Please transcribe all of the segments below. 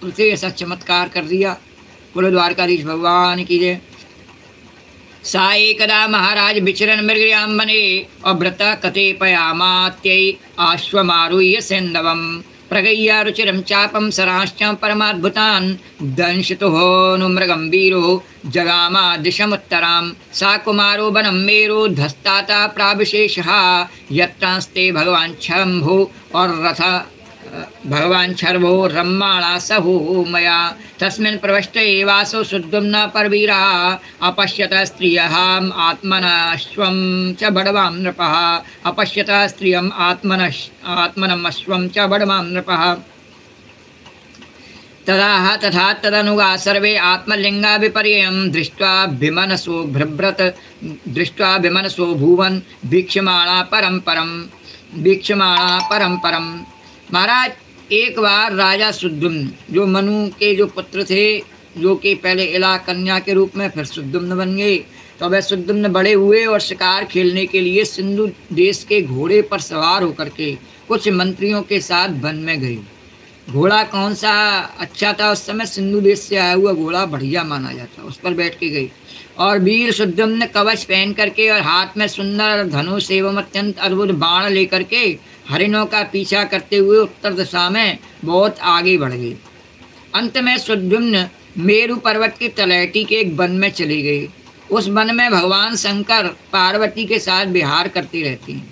पुत्र से ऐसा चमत्कार कर दिया। बोलो द्वारकाधीश भगवान की जय। सा एकदा महाराज विचरन मृगयाम बने और व्रत कते पयामात्यै आश्वमारुह्य सेन्दवम प्रगय्य रुचिरं चापम सराश्च परमाद्भुतान् दंशितो नु मृगं वीरो जगामा दिशमुत्तरां सा कुमारो वनं मेरो धस्ताता प्राविशेषः यत्रास्ते भगवान् शम्भो और रथ भगवान शर्वो रम्माणा सहु मया तस्मिन् प्रविष्टे वासो सुद्युम्न परवीरा अपश्यत स्त्रियः आत्मनश्वं च बडवां नृपः अपश्यत स्त्रियम् आत्मनम् अश्वं च बडवां नृपः तथा तदनुगा सर्वे आत्मलिंगा विपर्ययं दृष्ट्वा विमनसो भुवन वीक्षमाणा परम परम। महाराज एक बार राजा सुद्युम्न जो मनु के जो पुत्र थे, जो कि पहले इला कन्या के रूप में फिर सुद्युम्न बन गए, तो वह सुद्युम्न बड़े हुए और शिकार खेलने के लिए सिंधु देश के घोड़े पर सवार होकर के कुछ मंत्रियों के साथ वन में गए। घोड़ा कौन सा अच्छा था उस समय? सिंधु देश से आया हुआ घोड़ा बढ़िया माना जाता, उस पर बैठ के गई। और वीर सुद्युम्न कवच पहन करके और हाथ में सुंदर धनुष एवं अत्यंत अद्भुत बाण लेकर के हरिणों का पीछा करते हुए उत्तर दिशा में बहुत आगे बढ़ गए। अंत में सुद्युम्न मेरु पर्वत की तलहटी के एक वन में चले गए। उस वन में भगवान शंकर पार्वती के साथ विहार करते रहते हैं।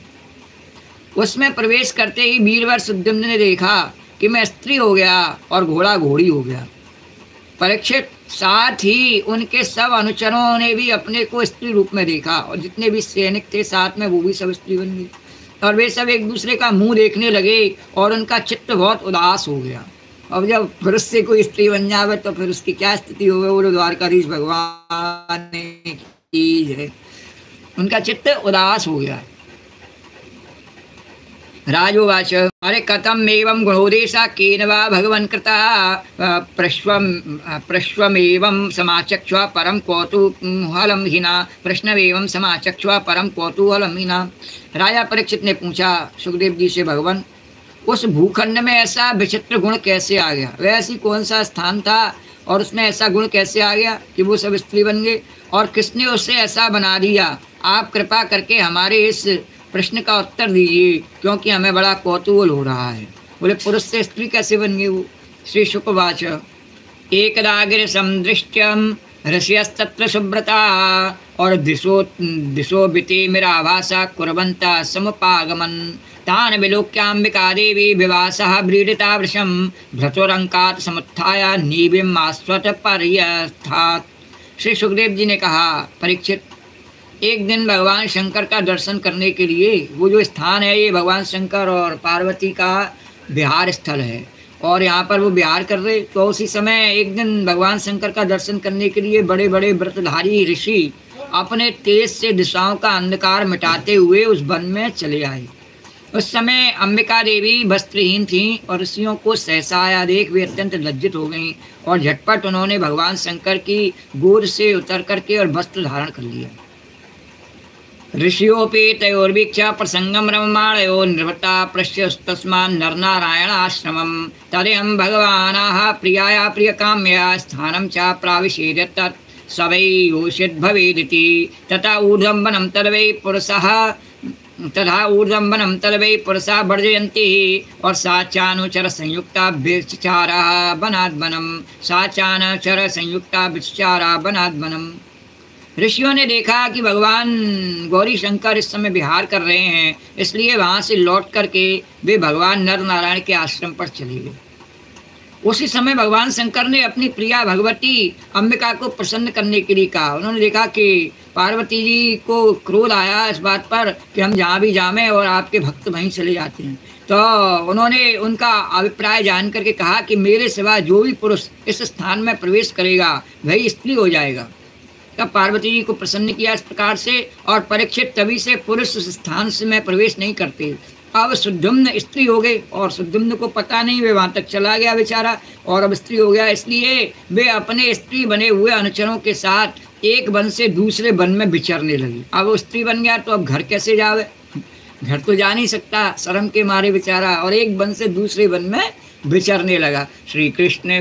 उसमें प्रवेश करते ही वीरवर सुद्युम्न ने देखा कि मैं स्त्री हो गया और घोड़ा घोड़ी हो गया। परीक्षित साथ ही उनके सब अनुचरों ने भी अपने को स्त्री रूप में देखा और जितने भी सैनिक थे साथ में वो भी सब स्त्री बन गए और वे सब एक दूसरे का मुंह देखने लगे और उनका चित्त बहुत उदास हो गया। अब जब पुरुष से कोई स्त्री बन जावे तो फिर उसकी क्या स्थिति होगी? वो द्वारकाधीश भगवान ने की है, उनका चित्त उदास हो गया। राजोवाच अरे कथम एवं गुणोदेशा केन वा भगवन् कृता प्रश्वमेवं समाचक्ष्वा परम कौतूहलं हिना प्रश्नमेवं समाचक्ष्वा परम कौतूहलं हिना। राजा परीक्षित ने पूछा सुखदेव जी से, भगवान उस भूखंड में ऐसा विचित्र गुण कैसे आ गया? वह ऐसी कौन सा स्थान था और उसमें ऐसा गुण कैसे आ गया कि वो सब स्त्री बन गए और किसने उसे ऐसा बना दिया? आप कृपा करके हमारे इस प्रश्न का उत्तर दीजिए, क्योंकि हमें बड़ा कौतूहल हो रहा है। बोले पुरुष से स्त्री कैसे बन गई वो? श्री शुकवाच एकदा गिरिसंदृष्ट्यं ऋषयस्तत्र सुब्रता और दिशो बिते मेराभासा कुर्वन्ता समुपागमन् तान् विलोक्याम्बिका देवी विवासः व्रीडिता वृषं भ्रतोरंकात् समुत्थाय नीविम् आस्वत पर्यस्थात्। श्री सुखदेव जी ने कहा, परीक्षित एक दिन भगवान शंकर का दर्शन करने के लिए, वो जो स्थान है ये भगवान शंकर और पार्वती का विहार स्थल है और यहाँ पर वो विहार कर रहे, तो उसी समय एक दिन भगवान शंकर का दर्शन करने के लिए बड़े बड़े व्रतधारी ऋषि अपने तेज से दिशाओं का अंधकार मिटाते हुए उस वन में चले आए। उस समय अंबिका देवी वस्त्रहीन थीं और ऋषियों को सहसा आया देख वे अत्यंत लज्जित हो गईं और झटपट उन्होंने भगवान शंकर की गोद से उतर करके और वस्त्र धारण कर लिया। ऋषियोपि तयोर्वीक्ष्य प्रसंगम रममाणयो निवृत्ता पश्यस्तस्मान् नरनारायणाश्रमं तदेहं भगवानाः प्रियाया प्रियकाम्या स्थानं च प्राविशेद तत् स वै योषित् भवेदिति तथा ऊर्ध्वं वनं तद्वै पुरुषा वर्जयन्ति और सा चानुचर संयुक्ता व्यभिचारः वनाद्वनं सा चानुचर संयुक्ता व्यभिचारः वनाद्वनं। ऋषियों ने देखा कि भगवान गौरी शंकर इस समय विहार कर रहे हैं, इसलिए वहाँ से लौट करके वे भगवान नर नारायण के आश्रम पर चले गए। उसी समय भगवान शंकर ने अपनी प्रिया भगवती अंबिका को प्रसन्न करने के लिए कहा। उन्होंने देखा कि पार्वती जी को क्रोध आया इस बात पर कि हम जहाँ भी जामें और आपके भक्त वहीं चले जाते हैं, तो उन्होंने उनका अभिप्राय जान करके कहा कि मेरे सिवा जो भी पुरुष इस स्थान में प्रवेश करेगा वही स्त्री हो जाएगा। तब पार्वती जी को प्रसन्न किया इस प्रकार से और परीक्षित तभी से पुरुष उस स्थान से में प्रवेश नहीं करते। अब सुद्युम्न स्त्री हो गए और सुद्युम्न को पता नहीं, वे वहाँ तक चला गया बेचारा और अब स्त्री हो गया, इसलिए वे अपने स्त्री बने हुए अनुचरों के साथ एक वन से दूसरे वन में विचरने लगी। अब वो स्त्री बन गया तो अब घर कैसे जावे? घर तो जा नहीं सकता शर्म के मारे बेचारा, और एक वन से दूसरे वन में विचरने लगा। श्री कृष्ण